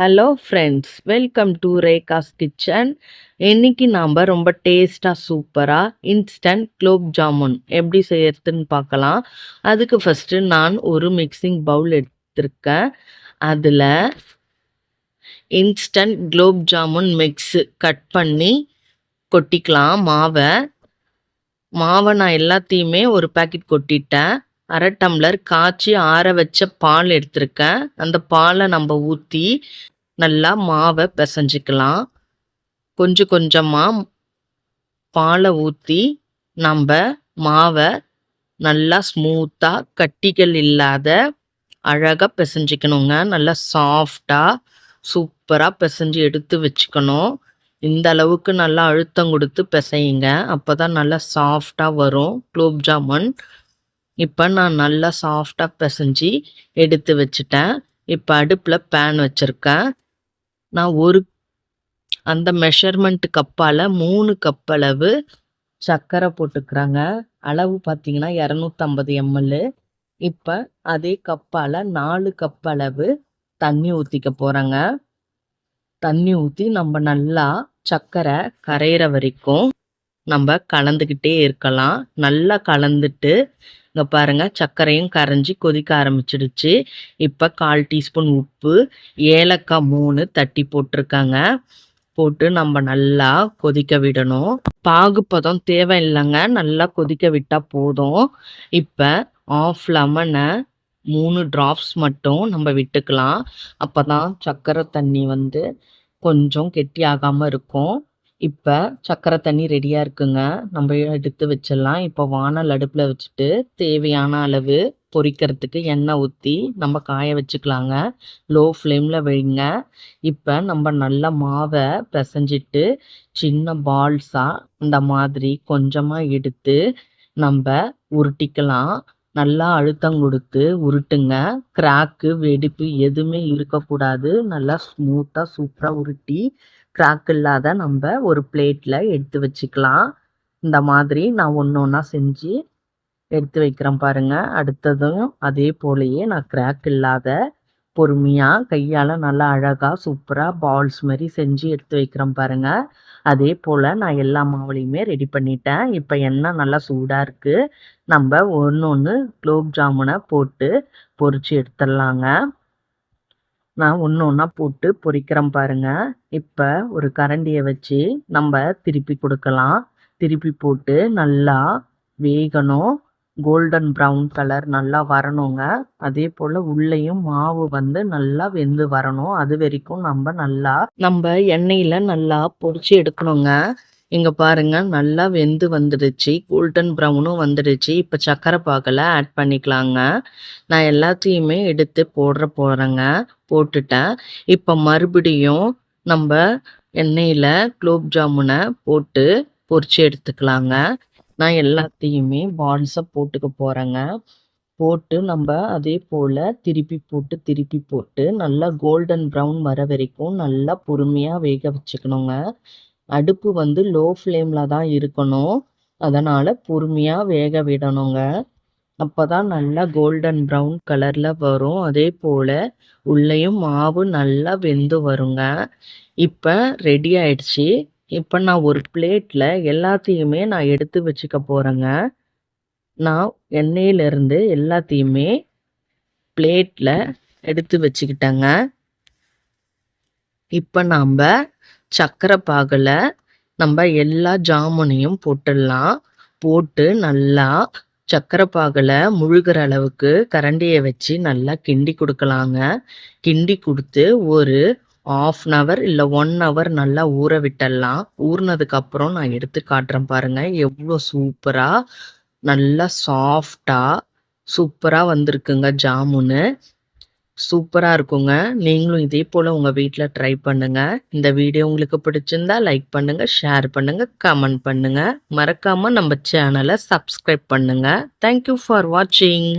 Hello friends, welcome to Rekha's kitchen. இன்னைக்கு நாம் ரொம்ப டேஸ்ட்டாக சூப்பராக இன்ஸ்டன்ட் குலோப் ஜாமுன் எப்படி செய்யறதுன்னு பார்க்கலாம். அதுக்கு ஃபஸ்ட்டு நான் ஒரு மிக்சிங் பவுல் எடுத்திருக்கேன். அதில் instant gulab jamun mix cut பண்ணி கொட்டிக்கலாம். மாவை நான் எல்லாத்தையுமே ஒரு பாக்கெட் கொட்டிட்டேன். அரை டம்ளர் காய்ச்சி ஆற வச்ச பால் எடுத்திருக்கேன். அந்த பாலை நம்ம ஊற்றி நல்லா மாவை பிசைஞ்சிக்கலாம். கொஞ்சம் கொஞ்சமாக பாலை ஊற்றி நம்ம மாவை நல்லா ஸ்மூத்தாக கட்டிகள் இல்லாத அழகாக பிசைஞ்சிக்கணுங்க. நல்லா சாஃப்டாக சூப்பராக பிசைஞ்சு எடுத்து வச்சுக்கணும். இந்த அளவுக்கு நல்லா அழுத்தம் கொடுத்து பிசையுங்க. அப்போ தான் நல்லா சாஃப்டாக வரும் குலோப் ஜாமுன். இப்போ நான் நல்லா சாஃப்டாக பிசைஞ்சு எடுத்து வச்சுட்டேன். இப்போ அடுப்பில் பேன் வச்சுருக்கேன். நான் அந்த மெஷர்மெண்ட் கப்பால் 3 கப் அளவு சர்க்கரை போட்டுக்கிறேங்க. அளவு பார்த்தீங்கன்னா 250 ml. இப்போ அதே கப்பால் 4 கப் அளவு தண்ணி ஊற்றிக்க போகிறேங்க. தண்ணி ஊற்றி நம்ம நல்லா சர்க்கரை கரையிற வரைக்கும் நம்ம கலந்துக்கிட்டே இருக்கலாம். நல்லா கலந்துட்டு இங்கே பாருங்கள், சர்க்கரையும் கரைஞ்சி கொதிக்க ஆரம்பிச்சிடுச்சு. இப்போ 1/4 டீஸ்பூன் உப்பு, ஏலக்காய் 3 தட்டி போட்டிருக்காங்க. போட்டு நம்ம நல்லா கொதிக்க விடணும். பாகுப்பதம் தேவையில்லைங்க, நல்லா கொதிக்க விட்டால் போதும். இப்போ 1/2 லெமனை 3 ட்ராப்ஸ் மட்டும் நம்ம விட்டுக்கலாம். அப்போ தான் சர்க்கரை தண்ணி கொஞ்சம் கெட்டி ஆகாமல் இருக்கும். இப்போ சர்க்கரை தண்ணி ரெடியாக இருக்குங்க. நம்ம எடுத்து வச்சிடலாம். இப்போ வானல் அடுப்பில் வச்சுட்டு தேவையான அளவு பொரிக்கிறதுக்கு எண்ணெய் ஊற்றி நம்ம காய வச்சுக்கலாங்க. லோ ஃப்ளேமில் வைங்க. இப்போ நம்ம நல்லா மாவை பிசைஞ்சிட்டு சின்ன பால்ஸாக இந்த மாதிரி கொஞ்சமாக எடுத்து நம்ம உருட்டிக்கலாம். நல்லா அழுத்தம் கொடுத்து உருட்டுங்க. கிராக்கு வெடிப்பு எதுவுமே இருக்கக்கூடாது. நல்லா ஸ்மூத்தாக சூப்பராக உருட்டி கிராக் இல்லாத நம்ம ஒரு பிளேட்டில் எடுத்து வச்சுக்கலாம். இந்த மாதிரி நான் ஒன்று ஒன்றா செஞ்சு எடுத்து வைக்கிறேன் பாருங்கள். அடுத்ததும் அதே போலயே நான் கிராக் இல்லாத பொறுமையாக கையால் நல்லா அழகாக சூப்பராக பால்ஸ் மாதிரி செஞ்சு எடுத்து வைக்கிறேன் பாருங்கள். அதே போல் நான் எல்லா மாவுலையுமே ரெடி பண்ணிட்டேன். இப்போ எண்ணெய் நல்லா சூடாக இருக்குது. நம்ம ஒன்று குலோப் ஜாமுனை போட்டு பொரிச்சு எடுத்துடலாங்க. நான் ஒன்று ஒன்றா போட்டு பொரிக்கிறேன் பாருங்கள். இப்போ ஒரு கரண்டியை வச்சு நம்ம திருப்பி கொடுக்கலாம். திருப்பி போட்டு நல்லா வேகணும். கோல்டன் ப்ரௌன் கலர் நல்லா வரணுங்க. அதே போல் உள்ளேயும் மாவு நல்லா வெந்து வரணும். அது வரைக்கும் நம்ம எண்ணெயில் நல்லா பொரிச்சு எடுக்கணுங்க. இங்கே பாருங்கள், நல்லா வெந்து வந்துடுச்சு. கோல்டன் ப்ரௌனும் வந்துடுச்சு. இப்போ சர்க்கரை பாகில் ஆட் பண்ணிக்கலாங்க. நான் எல்லாத்தையுமே எடுத்து போடுறேங்க. போட்டுட்டேன். இப்போ மறுபடியும் நம்ம எண்ணெயில் குலோப் ஜாமுனை போட்டு பொரிச்சு எடுத்துக்கலாங்க. நான் எல்லாத்தையுமே பால்ஸை போட்டுக்க போகிறேங்க. போட்டு நம்ம அதே போல் திருப்பி போட்டு நல்லா கோல்டன் ப்ரௌன் வர வரைக்கும் நல்லா பொறுமையாக வேக வச்சுக்கணுங்க. அடுப்பு லோ ஃப்ளேமில் தான் இருக்கணும். அதனால் பொறுமையாக வேக விடணுங்க. அப்போ தான் நல்லா கோல்டன் ப்ரௌன் கலரில் வரும். அதே போல் உள்ளேயும் மாவு நல்லா வெந்து வருங்க. இப்போ ரெடி ஆயிடுச்சு. இப்போ நான் ஒரு பிளேட்டில் எல்லாத்தையுமே நான் எடுத்து வச்சுக்க போகிறேங்க. நான் எண்ணெயிலேருந்து எல்லாத்தையுமே பிளேட்டில் எடுத்து வச்சுக்கிட்டேங்க. இப்போ நாம் சர்க்கரை பாகில் நம்ம எல்லா ஜாமுனையும் போட்டுடலாம். போட்டு நல்லா சர்க்கரை பாகில் முழுகிற அளவுக்கு கரண்டியை வச்சு நல்லா கிண்டி கொடுக்கலாங்க. கிண்டி கொடுத்து ஒரு 1/2 hour இல்லை 1 hour நல்லா ஊற விட்டுடலாம். ஊறினதுக்கப்புறம் நான் எடுத்து காட்டுறேன் பாருங்கள். எவ்வளோ சூப்பராக நல்லா சாஃப்டாக சூப்பராக வந்திருக்குங்க ஜாமுன்னு. சூப்பராக இருக்குங்க. நீங்களும் இதே போல் உங்கள் வீட்டில் ட்ரை பண்ணுங்கள். இந்த வீடியோ உங்களுக்கு பிடிச்சிருந்தா லைக் பண்ணுங்கள், ஷேர் பண்ணுங்கள், கமெண்ட் பண்ணுங்கள். மறக்காமல் நம்ம சேனலை சப்ஸ்கிரைப் பண்ணுங்கள். தேங்க்யூ ஃபார் வாட்சிங்.